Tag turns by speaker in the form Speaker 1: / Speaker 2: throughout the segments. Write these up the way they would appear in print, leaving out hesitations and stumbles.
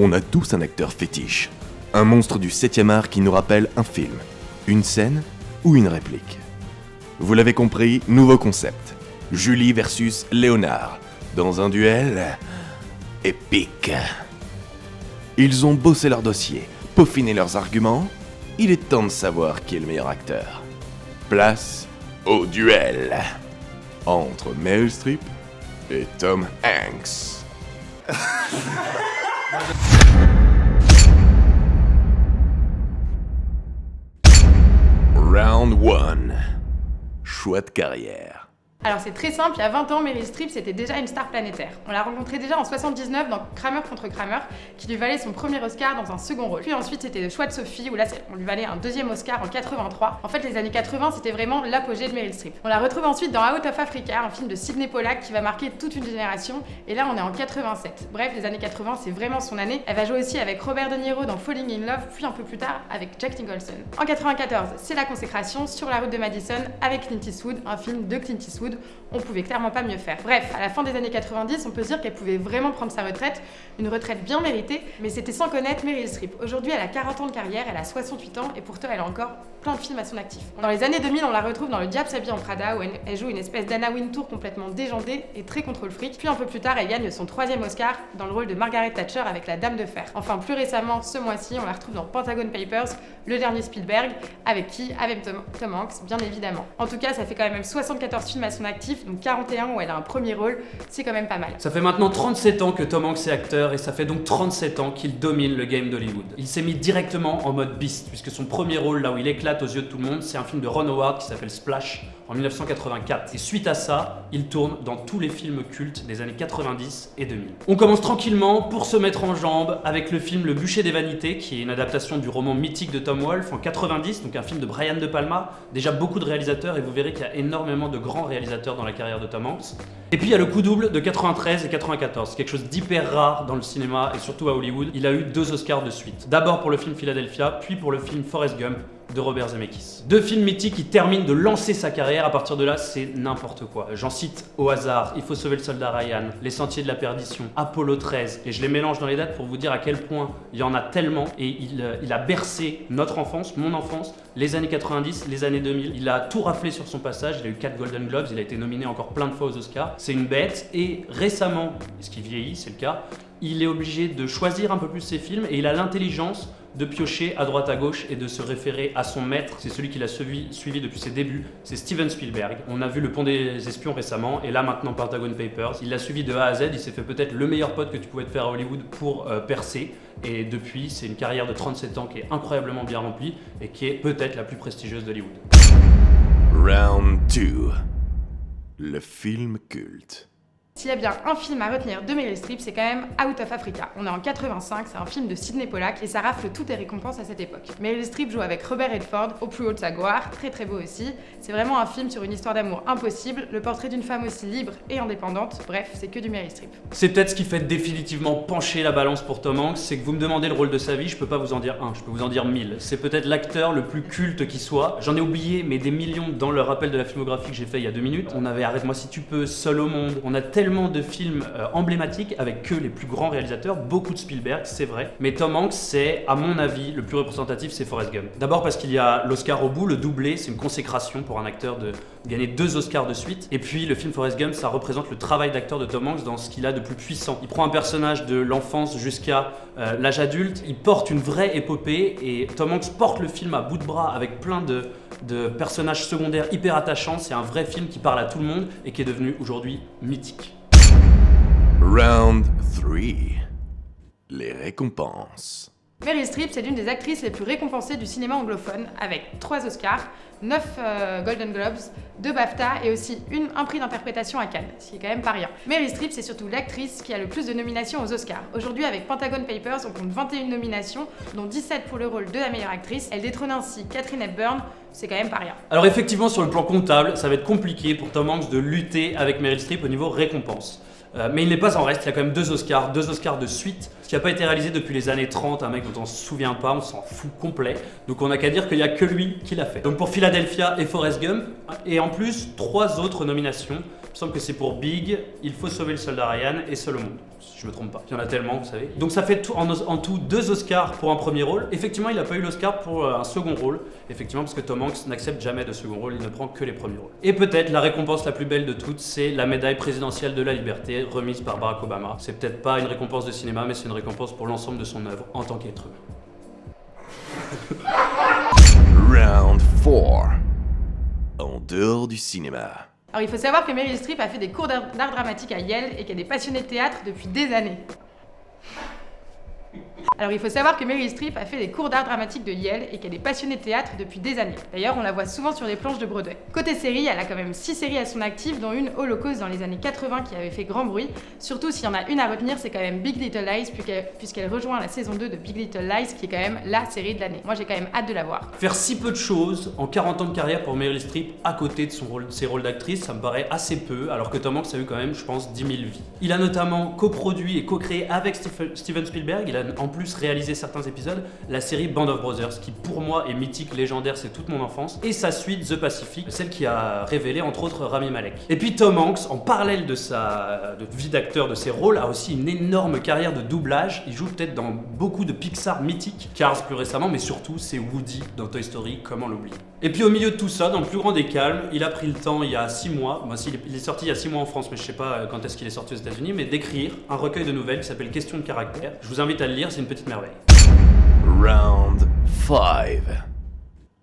Speaker 1: On a tous un acteur fétiche, un monstre du 7e art qui nous rappelle un film, une scène ou une réplique. Vous l'avez compris, nouveau concept. Julie versus Léonard, dans un duel épique. Ils ont bossé leur dossier, peaufiné leurs arguments, il est temps de savoir qui est le meilleur acteur. Place au duel entre Meryl Streep et Tom Hanks. Round 1. Choix de carrière.
Speaker 2: Alors c'est très simple, il y a 20 ans, Meryl Streep c'était déjà une star planétaire. On l'a rencontrée déjà en 79 dans Kramer contre Kramer, qui lui valait son premier Oscar dans un second rôle. Puis ensuite c'était Le Choix de Sophie, où là on lui valait un deuxième Oscar en 83. En fait les années 80 c'était vraiment l'apogée de Meryl Streep. On la retrouve ensuite dans Out of Africa, un film de Sidney Pollack qui va marquer toute une génération, et là on est en 87. Bref, les années 80 c'est vraiment son année. Elle va jouer aussi avec Robert De Niro dans Falling in Love, puis un peu plus tard avec Jack Nicholson. En 94, c'est la consécration Sur la route de Madison avec Clint Eastwood, un film de Clint Eastwood. On pouvait clairement pas mieux faire. Bref, à la fin des années 90, on peut se dire qu'elle pouvait vraiment prendre sa retraite, une retraite bien méritée, mais c'était sans connaître Meryl Streep. Aujourd'hui, elle a 40 ans de carrière, elle a 68 ans, et pourtant elle a encore plein de films à son actif. Dans les années 2000, on la retrouve dans Le Diable s'habille en Prada, où elle joue une espèce d'Anna Wintour complètement déjantée et très contrôle fric. Puis un peu plus tard, elle gagne son 3e Oscar dans le rôle de Margaret Thatcher avec La Dame de Fer. Enfin, plus récemment, ce mois-ci, on la retrouve dans Pentagon Papers, le dernier Spielberg, avec qui? Avec Tom Hanks, bien évidemment. En tout cas, ça fait quand même 74 films à son actif, donc 41 où elle a un premier rôle, c'est quand même pas mal.
Speaker 3: Ça fait maintenant 37 ans que Tom Hanks est acteur, et ça fait donc 37 ans qu'il domine le game d'Hollywood. Il s'est mis directement en mode beast, puisque son premier rôle, là où il éclate aux yeux de tout le monde, c'est un film de Ron Howard qui s'appelle Splash, en 1984. Et suite à ça, il tourne dans tous les films cultes des années 90 et 2000. On commence tranquillement pour se mettre en jambes avec le film Le Bûcher des Vanités, qui est une adaptation du roman mythique de Tom Wolfe en 90, donc un film de Brian De Palma. Déjà beaucoup de réalisateurs, et vous verrez qu'il y a énormément de grands réalisateurs dans la carrière de Tom Hanks. Et puis il y a le coup double de 93 et 94, quelque chose d'hyper rare dans le cinéma et surtout à Hollywood. Il a eu 2 Oscars de suite. D'abord pour le film Philadelphia, puis pour le film Forrest Gump de Robert Zemeckis. 2 films mythiques qui terminent de lancer sa carrière. À partir de là, c'est n'importe quoi. J'en cite au hasard: Il faut sauver le soldat Ryan, Les Sentiers de la Perdition, Apollo 13, et je les mélange dans les dates pour vous dire à quel point il y en a tellement, et il a bercé notre enfance, mon enfance, les années 90, les années 2000. Il a tout raflé sur son passage, il a eu 4 Golden Globes, il a été nominé encore plein de fois aux Oscars. C'est une bête, et récemment, ce qui vieillit, c'est le cas, il est obligé de choisir un peu plus ses films, et il a l'intelligence de piocher à droite à gauche et de se référer à son maître. C'est celui qu'il a suivi depuis ses débuts, c'est Steven Spielberg. On a vu Le Pont des Espions récemment, et là maintenant Pentagon Papers. Il l'a suivi de A à Z, il s'est fait peut-être le meilleur pote que tu pouvais te faire à Hollywood pour percer, et depuis c'est une carrière de 37 ans qui est incroyablement bien remplie et qui est peut-être la plus prestigieuse d'Hollywood.
Speaker 1: Round 2. Le film culte.
Speaker 2: S'il y a bien un film à retenir de Meryl Streep, c'est quand même Out of Africa. On est en 85, c'est un film de Sidney Pollack et ça rafle toutes les récompenses à cette époque. Meryl Streep joue avec Robert Redford au plus haut de sa gloire, très très beau aussi. C'est vraiment un film sur une histoire d'amour impossible, le portrait d'une femme aussi libre et indépendante. Bref, c'est que du Meryl Streep.
Speaker 3: C'est peut-être ce qui fait définitivement pencher la balance pour Tom Hanks, c'est que vous me demandez le rôle de sa vie, je peux pas vous en dire un, je peux vous en dire 1000. C'est peut-être l'acteur le plus culte qui soit. J'en ai oublié, mais des millions dans le rappel de la filmographie que j'ai fait il y a 2 minutes. On avait Arrête-moi si tu peux, Seul au monde. On a tellement de films emblématiques avec que les plus grands réalisateurs, beaucoup de Spielberg, c'est vrai. Mais Tom Hanks, c'est, à mon avis, le plus représentatif, c'est Forrest Gump. D'abord parce qu'il y a l'Oscar au bout, le doublé, c'est une consécration pour un acteur de gagner 2 Oscars de suite. Et puis le film Forrest Gump, ça représente le travail d'acteur de Tom Hanks dans ce qu'il a de plus puissant. Il prend un personnage de l'enfance jusqu'à l'âge adulte, il porte une vraie épopée, et Tom Hanks porte le film à bout de bras avec plein de personnages secondaires hyper attachants. C'est un vrai film qui parle à tout le monde et qui est devenu aujourd'hui mythique.
Speaker 1: Round 3. Les récompenses.
Speaker 2: Meryl Streep, c'est l'une des actrices les plus récompensées du cinéma anglophone, avec 3 Oscars, 9 Golden Globes, 2 BAFTA et aussi un prix d'interprétation à Cannes, ce qui est quand même pas rien. Meryl Streep, c'est surtout l'actrice qui a le plus de nominations aux Oscars. Aujourd'hui, avec Pentagon Papers, on compte 21 nominations, dont 17 pour le rôle de la meilleure actrice. Elle détrône ainsi Katharine Hepburn, c'est quand même pas rien.
Speaker 3: Alors effectivement, sur le plan comptable, ça va être compliqué pour Tom Hanks de lutter avec Meryl Streep au niveau récompense. Mais il n'est pas en reste, il y a quand même 2 Oscars de suite, ce qui n'a pas été réalisé depuis les années 30, un mec dont on se souvient pas, on s'en fout complet, donc on n'a qu'à dire qu'il n'y a que lui qui l'a fait. Donc pour Philadelphia et Forrest Gump, et en plus 3 autres nominations Il me semble que c'est pour Big, Il faut sauver le soldat Ryan et Seul au monde, si je me trompe pas. Il y en a tellement, vous savez. Donc ça fait en tout 2 Oscars pour un premier rôle. Effectivement, il n'a pas eu l'Oscar pour un second rôle. Effectivement, parce que Tom Hanks n'accepte jamais de second rôle, il ne prend que les premiers rôles. Et peut-être la récompense la plus belle de toutes, c'est la médaille présidentielle de la liberté remise par Barack Obama. C'est peut-être pas une récompense de cinéma, mais c'est une récompense pour l'ensemble de son œuvre en tant qu'être humain.
Speaker 1: Round 4. En dehors du cinéma.
Speaker 2: Alors il faut savoir que Meryl Streep a fait des cours d'art dramatique à Yale et qu'elle est passionnée de théâtre depuis des années. Alors il faut savoir que Meryl Streep a fait des cours d'art dramatique de Yale et qu'elle est passionnée de théâtre depuis des années. D'ailleurs, on la voit souvent sur les planches de Broadway. Côté série, elle a quand même 6 séries à son actif, dont une Holocaust dans les années 80 qui avait fait grand bruit. Surtout s'il y en a une à retenir, c'est quand même Big Little Lies, puisqu'elle rejoint la saison 2 de Big Little Lies, qui est quand même la série de l'année. Moi j'ai quand même hâte de la voir.
Speaker 3: Faire si peu de choses en 40 ans de carrière pour Meryl Streep à côté de ses rôles d'actrice, ça me paraît assez peu, alors que Tom Hanks a eu quand même, je pense, 10 000 vies. Il a notamment coproduit et co-créé avec Steven Spielberg, il a en plus réalisé certains épisodes, la série Band of Brothers, qui pour moi est mythique, légendaire, c'est toute mon enfance, et sa suite The Pacific, celle qui a révélé entre autres Rami Malek. Et puis Tom Hanks, en parallèle de sa vie d'acteur, de ses rôles, a aussi une énorme carrière de doublage. Il joue peut-être dans beaucoup de Pixar mythiques, Cars plus récemment, mais surtout c'est Woody dans Toy Story, comment l'oublier. Et puis au milieu de tout ça, dans le plus grand des calmes, il a pris le temps il y a 6 mois, il est sorti il y a 6 mois en France, mais je sais pas quand est-ce qu'il est sorti aux États-Unis, mais d'écrire un recueil de nouvelles qui s'appelle Questions de caractère. Je vous invite à le lire, c'est une petite merveille.
Speaker 1: Round 5.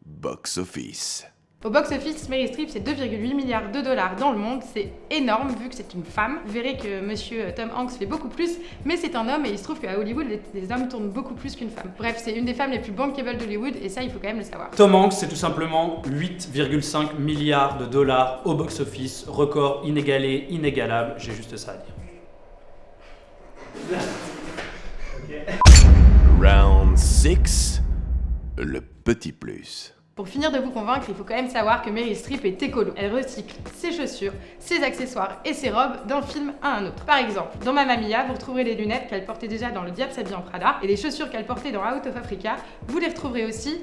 Speaker 1: Box office.
Speaker 2: Au box-office, Meryl Streep, c'est 2,8 milliards de dollars dans le monde. C'est énorme vu que c'est une femme. Vous verrez que monsieur Tom Hanks fait beaucoup plus, mais c'est un homme et il se trouve qu'à Hollywood, les hommes tournent beaucoup plus qu'une femme. Bref, c'est une des femmes les plus bankable d'Hollywood et ça, il faut quand même le savoir.
Speaker 3: Tom Hanks, c'est tout simplement 8,5 milliards de dollars au box-office, record inégalé, inégalable, j'ai juste ça à dire.
Speaker 1: Round 6. Le petit plus.
Speaker 2: Pour finir de vous convaincre, il faut quand même savoir que Meryl Streep est écolo. Elle recycle ses chaussures, ses accessoires et ses robes d'un film à un autre. Par exemple, dans Mamma Mia, vous retrouverez les lunettes qu'elle portait déjà dans Le Diable s'habille en Prada et les chaussures qu'elle portait dans Out of Africa, vous les retrouverez aussi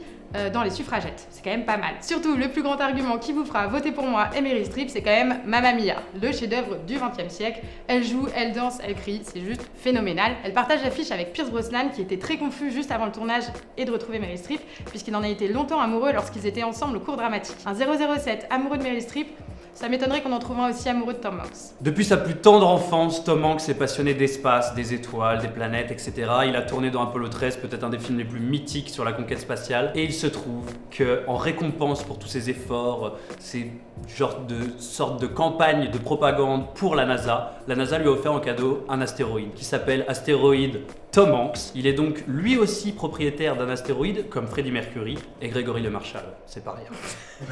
Speaker 2: dans Les Suffragettes. C'est quand même pas mal. Surtout, le plus grand argument qui vous fera voter pour moi et Meryl Streep, c'est quand même Mamma Mia, le chef-d'œuvre du XXe siècle. Elle joue, elle danse, elle crie, c'est juste phénoménal. Elle partage l'affiche avec Pierce Brosnan, qui était très confus juste avant le tournage et de retrouver Meryl Streep, puisqu'il en a été longtemps amoureux lorsqu'ils étaient ensemble au cours dramatique. Un 007 amoureux de Meryl Streep, ça m'étonnerait qu'on en trouve un aussi amoureux de Tom Hanks.
Speaker 3: Depuis sa plus tendre enfance, Tom Hanks est passionné d'espace, des étoiles, des planètes, etc. Il a tourné dans Apollo 13, peut-être un des films les plus mythiques sur la conquête spatiale. Et il se trouve qu'en récompense pour tous ses efforts, ces sortes de campagne de propagande pour la NASA lui a offert en cadeau un astéroïde qui s'appelle astéroïde Tom Hanks. Il est donc lui aussi propriétaire d'un astéroïde comme Freddie Mercury et Grégory Le Marchal. C'est pas rien.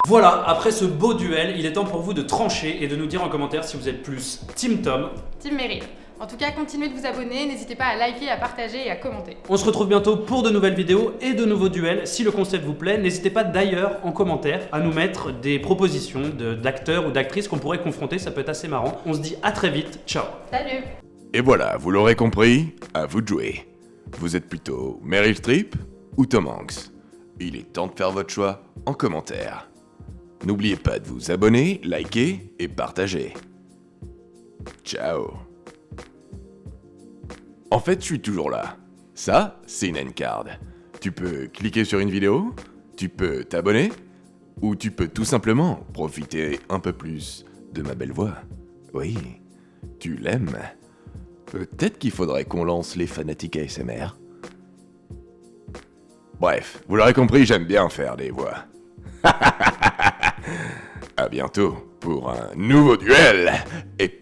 Speaker 3: Voilà, après ce beau duel, il est temps pour vous de trancher et de nous dire en commentaire si vous êtes plus Team Tom,
Speaker 2: Team Meryl. En tout cas, continuez de vous abonner, n'hésitez pas à liker, à partager et à commenter.
Speaker 3: On se retrouve bientôt pour de nouvelles vidéos et de nouveaux duels. Si le concept vous plaît, n'hésitez pas d'ailleurs en commentaire à nous mettre des propositions d'acteurs ou d'actrices qu'on pourrait confronter, ça peut être assez marrant. On se dit à très vite, ciao.
Speaker 2: Salut!
Speaker 1: Et voilà, vous l'aurez compris, à vous de jouer. Vous êtes plutôt Meryl Streep ou Tom Hanks? Il est temps de faire votre choix en commentaire. N'oubliez pas de vous abonner, liker et partager. Ciao. En fait, je suis toujours là. Ça, c'est une endcard. Tu peux cliquer sur une vidéo, tu peux t'abonner, ou tu peux tout simplement profiter un peu plus de ma belle voix. Oui, tu l'aimes. Peut-être qu'il faudrait qu'on lance les fanatiques ASMR. Bref, vous l'aurez compris, j'aime bien faire des voix. À bientôt pour un nouveau duel épique.